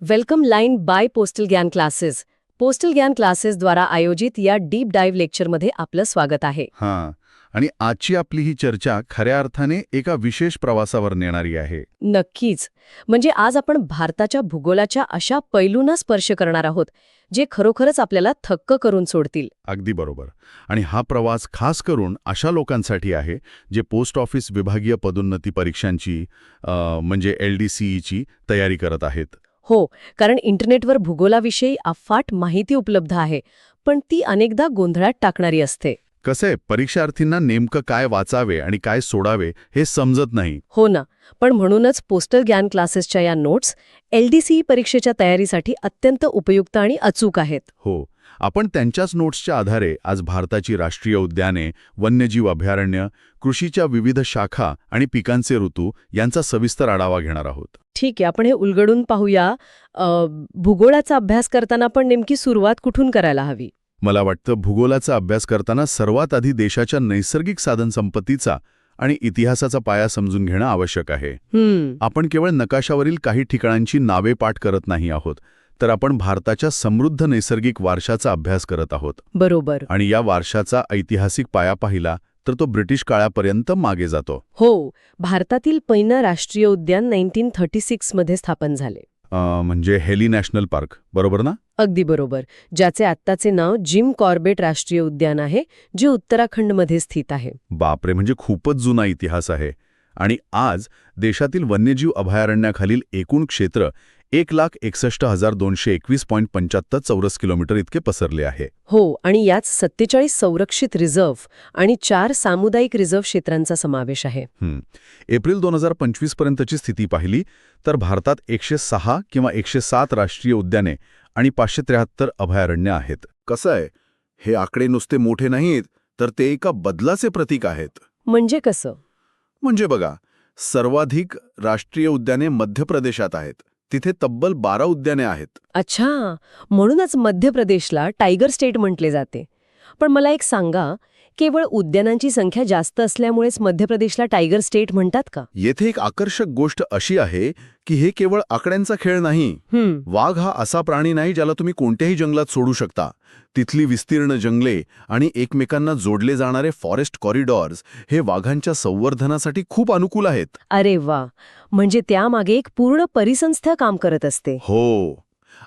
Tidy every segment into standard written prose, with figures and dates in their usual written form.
Welcome line by postal ज्ञान classes. Postal ज्ञान classes द्वारा आयोजित या डीप डाईव्ह लेक्चरमध्ये आपलं स्वागत आहे. हां, आणि आजची आपली ही चर्चा खऱ्या अर्थाने एका विशेष प्रवासावर नेणारी आहे. नक्कीच. म्हणजे आज आपण भारताच्या भूगोलाच्या अशा पैलूंना स्पर्श करणार आहोत जे खरोखरच आपल्याला थक्क करून सोडतील. अगदी बरोबर. आणि हा प्रवास खास करून अशा लोकांसाठी आहे जे पोस्ट ऑफिस विभागीय पदोन्नती परीक्षांची म्हणजे LDCEची तयारी करत आहेत. हो, कारण इंटरनेटवर भूगोलाविषयी अफाट माहिती उपलब्ध आहे, पण ती अनेकदा गोंधळात टाकणारी असते. कसं आहे, परीक्षार्थींना नेमकं काय वाचावे आणि काय सोडावे हे समजत नाही. हो ना, पण म्हणूनच पोस्टल ज्ञान क्लासेसच्या या नोट्स LDCE परीक्षेच्या तयारीसाठी अत्यंत उपयुक्त आणि अचूक आहेत. हो, आपण त्यांच्याच नोट्सच्या आधारे आज भारताची राष्ट्रीय उद्याने, वन्यजीव अभयारण्य, कृषीच्या विविध शाखा आणि पिकांचे ऋतू यांचा सविस्तर आढावा घेणार आहोत. ठीक आहे, आपण हे उलगडून पाहूया. भूगोलाचा अभ्यास करताना पण नेमकी सुरुवात कुठून करायला हवी? मला वाटतं भूगोलाचा अभ्यास करताना सर्वात आधी देशाच्या नैसर्गिक साधनसंपत्तीचा आणि इतिहासाचा पाया समजून घेणं आवश्यक आहे. आपण केवळ नकाशावरील काही ठिकाणांची नावे पाठ करत नाही आहोत, तर आपण भारताच्या समृद्ध नैसर्गिक वारशाचा अभ्यास करत आहोत. बरोबर. आणि या वारशाचा ऐतिहासिक पाया पाहिला तर तो ब्रिटिश काळापर्यंत मागे जातो. हो, भारतातील पहिलं राष्ट्रीय उद्यान 1936 मध्ये स्थापन झाले. म्हणजे हेली नॅशनल पार्क, बरोबर ना? अगदी बरोबर. ज्याचे आत्ताचे नाव जिम कॉर्बेट राष्ट्रीय उद्यान आहे, जे उत्तराखंडमध्ये स्थित आहे. बापरे, म्हणजे खूपच जुना इतिहास आहे. आणि आज देशातील वन्यजीव अभयारण्याखालील एकूण क्षेत्र 1,61,221.75 चौरस किलोमीटर इतके पसरले आहे. हो, आणि यात 47 संरक्षित रिझर्व्ह आणि 4 सामुदायिक रिझर्व्ह क्षेत्रांचा समावेश आहे. एप्रिल 2025 पर्यंतची स्थिती पाहिली तर भारतात 106 किंवा 107 राष्ट्रीय उद्याने आणि 573 अभयारण्य आहेत. कसं आहे, हे आकडे नुसते मोठे नाहीत, तर ते एका बदलाचे प्रतीक आहेत. म्हणजे कसं? म्हणजे बघा, सर्वाधिक राष्ट्रीय उद्याने मध्य प्रदेशात आहेत. तिथे तब्बल 12 उद्याने आहेत. अच्छा, म्हणूनच मध्य प्रदेशला टायगर स्टेट म्हटले जाते. पण मला एक सांगा, केवळ उद्यानांची संख्या जास्त असल्यामुळेच मध्य प्रदेशला टायगर स्टेट म्हणतात का? येथे एक आकर्षक गोष्ट अशी आहे की हे केवळ आकड्यांचा खेळ नाही. वाघ हा असा प्राणी नाही ज्याला तुम्ही कोणत्याही जंगलात सोडू शकता. तिथली विस्तीर्ण जंगले आणि एकमेकांना जोडले जाणारे फॉरेस्ट कॉरिडॉर्स हे वाघांच्या संवर्धनासाठी खूप अनुकूल आहेत. अरे वा, म्हणजे त्यामागे एक पूर्ण परिसंस्था काम करत असते. हो,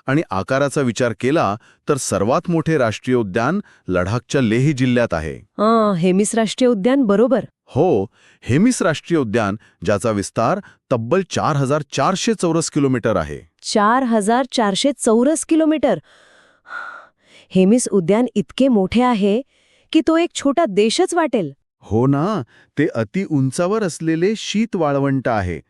आणि आकाराचा विचार केला तर सर्वात मोठे राष्ट्रीय उद्यान लडाखच्या लेह जिल्ह्यात आहे. हेमिस राष्ट्रीय उद्यान, बरोबर. हो, हेमिस राष्ट्रीय उद्यान, ज्याचा विस्तार तब्बल 4,400 चौरस किलोमीटर आहे. 4,400 चौरस किलोमीटर. हेमिस उद्यान इतके मोठे आहे की तो एक छोटा देशच वाटेल. हो ना, ते अति उंचावर असलेले शीत वाळवंट आहे.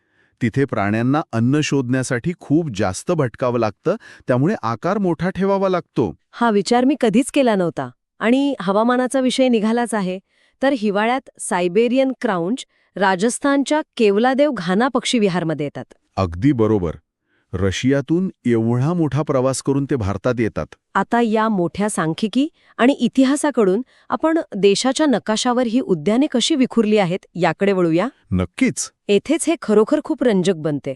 तिथे प्राण्यांना अन्न शोधण्यासाठी खूप जास्त भटकावं लागतं, त्यामुळे आकार मोठा ठेवावा लागतो. हा विचार मी कधीच केला नव्हता. आणि हवामानाचा विषय निघालाच आहे, तर हिवाळ्यात सायबेरियन क्राउंच राजस्थानच्या केवलादेव घाना पक्षी विहारमध्ये येतात. अगदी बरोबर. रशियातून एवढा मोठा प्रवास करून ते भारतात येतात. आता या मोठ्या सांख्यिकी आणि इतिहासाकडून आपण देशाच्या नकाशावर ही उद्याने कशी विखुरली आहेत याकडे वळूया. नक्कीच. येथेच हे खरोखर खूप रंजक बनते.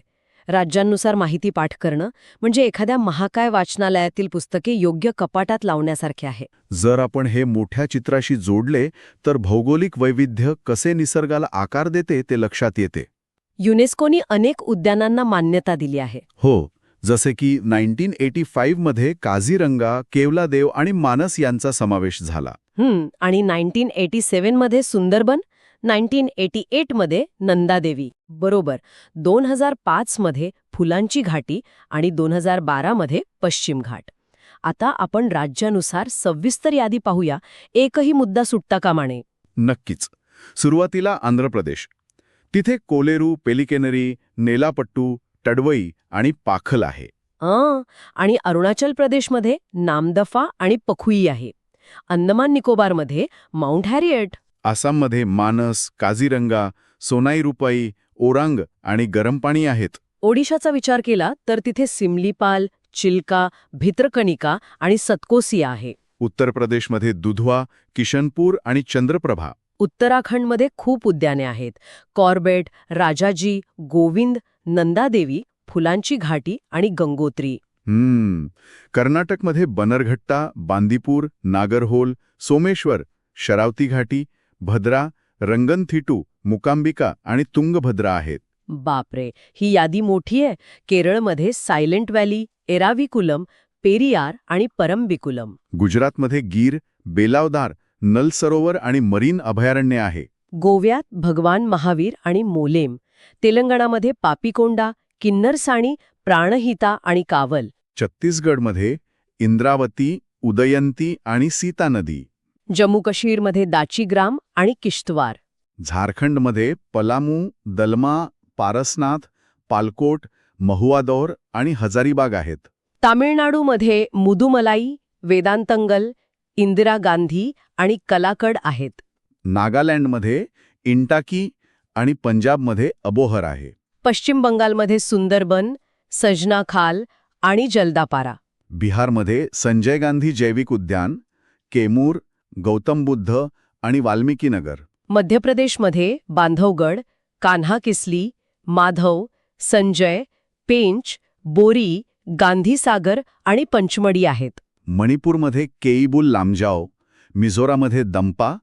राज्यांनुसार माहिती पाठ करणं म्हणजे एखाद्या महाकाय वाचनालयातील पुस्तके योग्य कपाटात लावण्यासारखे आहे. जर आपण हे मोठ्या चित्राशी जोडले तर भौगोलिक वैविध्य कसे निसर्गाला आकार देते ते लक्षात येते. युनेस्कोनी अनेक उद्यानांना मान्यता दिली आहे. हो, जसे की 1985 मध्ये काझीरंगा, केवलादेव आणि मानस यांचा समावेश झाला. आणि 1987 मध्ये सुंदरबन, 1988 मध्ये नंदादेवी, बरोबर. 2005 मध्ये फुलांची घाटी आणि 2012 मध्ये पश्चिम घाट. आता आपण राज्यानुसार सविस्तर यादी पाहूया, एकही मुद्दा सुटता कामा नये. नक्कीच. सुरुवातीला आंध्र प्रदेश. तिथे कोलेरू, पेलिकेनरी, नेलापट्टू, टडवई आणि पाखल आहे. आणि अरुणाचल प्रदेशमध्ये नामदफा आणि पखुई आहे. अंदमान निकोबारमध्ये माउंट हॅरिएट. आसाममध्ये मानस, काझीरंगा, सोनाई रुपाई, ओरांग आणि गरम पाणी आहेत. ओडिशाचा विचार केला तर तिथे सिमलीपाल, चिल्का, भित्रकणिका आणि सतकोसिया आहे. उत्तर प्रदेशमध्ये दुधवा, किशनपूर आणि चंद्रप्रभा. उत्तराखंडमध्ये खूप उद्याने आहेत. कॉर्बेट, राजाजी, गोविंद, नंदादेवी, फुलांची घाटी आणि गंगोत्री. कर्नाटकमध्ये बनरघट्टा, बांदीपूर, नागरहोल, सोमेश्वर, शरावती घाटी, भद्रा, रंगनथिटू, मुकांबिका आणि तुंगभद्रा आहेत. बापरे, ही यादी मोठी आहे. केरळमध्ये सायलेंट व्हॅली, एराविकुलम, पेरियार आणि परम्बिकुलम. गुजरातमध्ये गीर, बेलावदार, नल सरोवर आणि मरीन अभयारण्य आहे. गोव्यात भगवान महावीर आणि मोलेम. तेलंगणामध्ये पापीकोंडा, किन्नरसाणी, प्राणहिता आणि कावल. छत्तीसगडमध्ये इंद्रावती, उदयंती आणि सीता नदी. जम्मू काश्मीरमध्ये दाचीग्राम आणि किश्तवार. झारखंडमध्ये पलामू, दलमा, पारसनाथ, पालकोट, महुआदौर आणि हजारीबाग आहेत. तामिळनाडूमध्ये मुदुमलाई, वेदांतंगल, इंदिरा गांधी आणि कलाकड आहेत. नागालँडमध्ये इंटाकी आणि पंजाबमध्ये अबोहर आहे. पश्चिम बंगालमध्ये सुंदरबन, सजना खाल आणि जलदापारा. बिहारमध्ये संजय गांधी जैविक उद्यान, केमूर, गौतम बुद्ध आणि वाल्मिकीनगर. मध्य प्रदेशमध्ये बांधवगड, कान्हा किसली, माधव, संजय, पेंच, बोरी, गांधीसागर आणि पंचमडी आहेत. मणिपूरमध्ये केईबुल लामजाओ, मिझोरामध्ये दंपा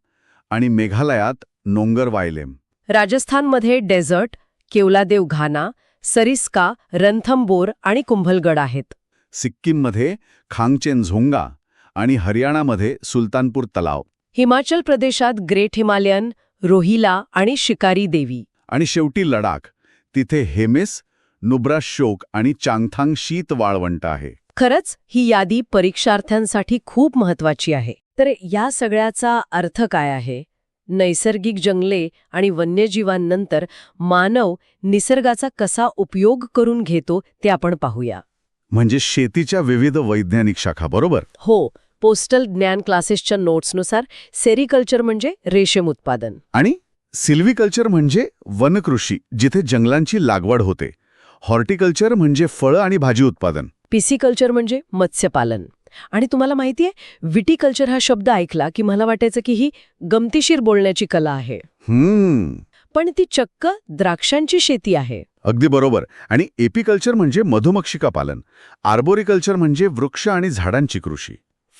आणि मेघालयात नोंगर वायलेम. राजस्थानमध्ये डेझर्ट, केवलादेव घाना, सरिस्का, रणथंबोर आणि कुंभलगड आहेत. सिक्कीममध्ये खांगचेन झोंगा आणि हरियाणामध्ये सुलतानपूर तलाव. हिमाचल प्रदेशात ग्रेट हिमालयन, रोहिला आणि शिकारी देवी. आणि शेवटी लडाख, तिथे हेमेस, नुब्रा शोक आणि चांगथांग शीत वाळवंट आहे. खरंच ही यादी परीक्षार्थ्यांसाठी खूप महत्वाची आहे. तर या सगळ्याचा अर्थ काय आहे? नैसर्गिक जंगले आणि वन्यजीवांनंतर मानव निसर्गाचा कसा उपयोग करून घेतो ते आपण पाहूया. म्हणजे शेतीच्या विविध वैज्ञानिक शाखा, बरोबर? हो, पोस्टल ज्ञान क्लासेसच्या नोट्सनुसार सेरिकल्चर म्हणजे रेशीम उत्पादन. आणि सिल्व्हिकल्चर म्हणजे वनकृषी, जिथे जंगलांची लागवड होते. हॉर्टिकल्चर म्हणजे फळं आणि भाजी उत्पादन. पिसिकल्चर म्हणजे मत्स्यपालन. आणि तुम्हाला माहितीये, विटिकल्चर हा शब्द ऐकला की मला वाटायचं की ही गमतीशीर बोलण्याची कला आहे. पण ती चक्क द्राक्षांची शेती आहे. अगदी बरोबर. आणि एपिकल्चर म्हणजे मधुमक्षिका पालन. आर्बोरिकल्चर म्हणजे वृक्ष आणि झाडांची कृषी.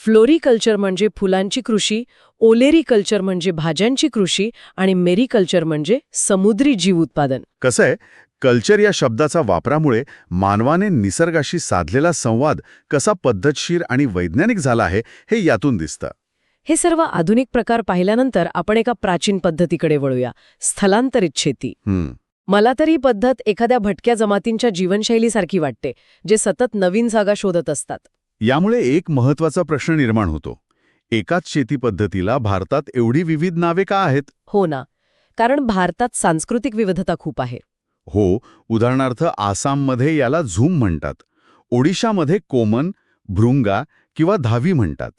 फ्लोरिकल्चर म्हणजे फुलांची कृषी, ओलेरिकल्चर म्हणजे भाज्यांची कृषी आणि मेरिकल्चर म्हणजे समुद्री जीव उत्पादन. कसं आहे, कल्चर या शब्दाचा वापरामुळे मानवाने निसर्गाशी साधलेला संवाद कसा पद्धतशीर आणि वैज्ञानिक झाला आहे हे यातून दिसतं. हे सर्व आधुनिक प्रकार पाहिल्यानंतर आपण एका प्राचीन पद्धतीकडे वळूया, स्थलांतरित शेती. मला तर ही पद्धत एखाद्या भटक्या जमातींच्या जीवनशैलीसारखी वाटते, जे सतत नवीन जागा शोधत असतात. यामुळे एक महत्वाचा प्रश्न निर्माण होतो. एकाच शेती पद्धतीला भारतात एवढी विविध नावे का आहेत? हो ना, कारण भारतात सांस्कृतिक विविधता खूप आहे. हो, उदाहरणार्थ आसाममध्ये याला झूम म्हणतात, ओडिशामध्ये कोमन, भृंगा किंवा धावी म्हणतात,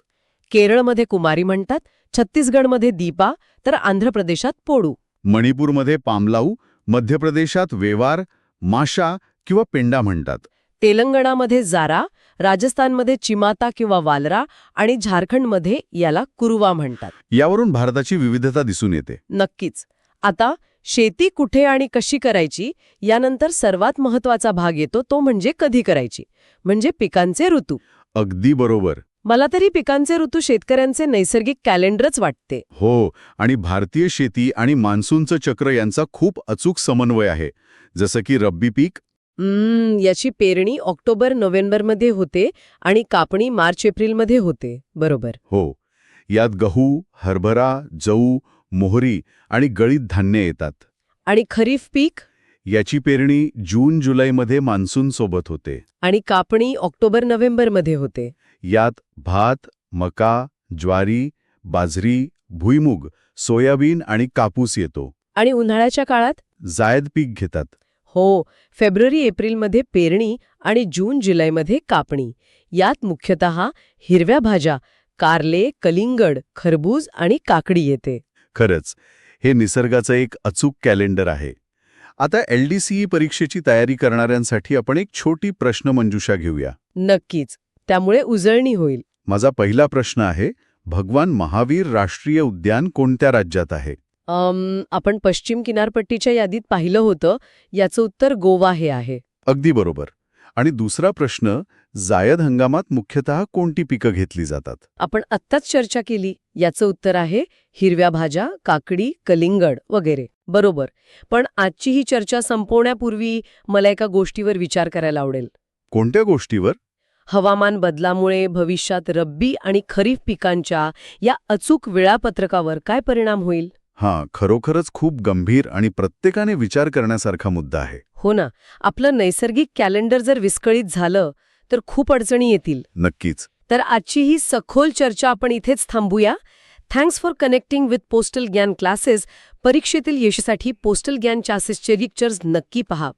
केरळमध्ये कुमारी म्हणतात, छत्तीसगडमध्ये दीपा, तर आंध्र प्रदेशात पोडू. मणिपूरमध्ये पामलाऊ, मध्य प्रदेशात वेवार, माशा किंवा पेंडा म्हणतात. तेलंगणामध्ये जारा, राजस्थानमध्ये चिमाता किंवा वालरा आणि झारखंडमध्ये याला कुरुवा म्हणतात. यावरून भारताची विविधता दिसून येते. नक्कीच. आता शेती कुठे आणि कशी करायची यानंतर सर्वात महत्वाचा भाग येतो, तो म्हणजे कधी करायची, म्हणजे पिकांचे ऋतू. अगदी बरोबर. मला तरी पिकांचे ऋतू शेतकऱ्यांचे नैसर्गिक कॅलेंडरच वाटते. हो, आणि भारतीय शेती आणि मान्सूनचं चक्र यांचा खूप अचूक समन्वय आहे. जसं की रब्बी पीक, याची पेरणी ऑक्टोबर-नोव्हेंबरमध्ये होते आणि कापणी मार्च-एप्रिलमध्ये होते. बरोबर. हो, यात गहू, हरभरा, जऊ, मोहरी आणि गळीत धान्य येतात. आणि खरीफ पीक? याची पेरणी जून-जुलैमध्ये मान्सूनसोबत होते. आणि कापणी ऑक्टोबर-नोव्हेंबरमध्ये होते. यात भात, मका, ज्वारी, बाजरी, भुईमुग, सोयाबीन आणि कापूस येतो. आणि उन्हाळ्याच्या काळात जायद पीक घेतात. हो, फेब्रुवारी-एप्रिलमध्ये पेरणी आणि जून-जुलैमध्ये कापणी. यात मुख्यतः हिरव्या भाज्या, कारले, कलिंगड, खरबूज आणि काकडी येते. खरंच, हे निसर्गाचं एक अचूक कॅलेंडर आहे. आता LDCE परीक्षेची तयारी करणाऱ्यांसाठी आपण एक छोटी प्रश्नमंजुषा घेऊया. नक्कीच, त्यामुळे उजळणी होईल. माझा पहिला प्रश्न आहे, भगवान महावीर राष्ट्रीय उद्यान कोणत्या राज्यात आहे? आपण पश्चिम किनारपट्टीच्या यादीत पाहिलं होतं. याचं उत्तर गोवा हे आहे. अगदी बरोबर. आणि दुसरा प्रश्न, जायद हंगामात मुख्यतः कोणती पिकं घेतली जातात? आपण आत्ताच चर्चा केली. याचं उत्तर आहे हिरव्या भाज्या, काकडी, कलिंगड वगैरे. बरोबर. पण आजची ही चर्चा संपवण्यापूर्वी मला एका गोष्टीवर विचार करायला आवडेल. कोणत्या गोष्टीवर? हवामान बदलामुळे भविष्यात रब्बी आणि खरीप पिकांच्या या अचूक वेळापत्रकावर काय परिणाम होईल? हां, खरोखरच खूप गंभीर आणि प्रत्येकाने विचार करण्यासारखा मुद्दा आहे. हो ना. आपलं नैसर्गिक कॅलेंडर जर विस्कळीत झालं तर खूप अडचणी येतील. नक्कीच. तर आजची ही सखोल चर्चा आपण इथेच थांबूया. Thanks for connecting with postal ज्ञान क्लासेस. परीक्षेतील यशासाठी पोस्टल ज्ञान क्लासेसचे लेक्चर्स नक्की पहा.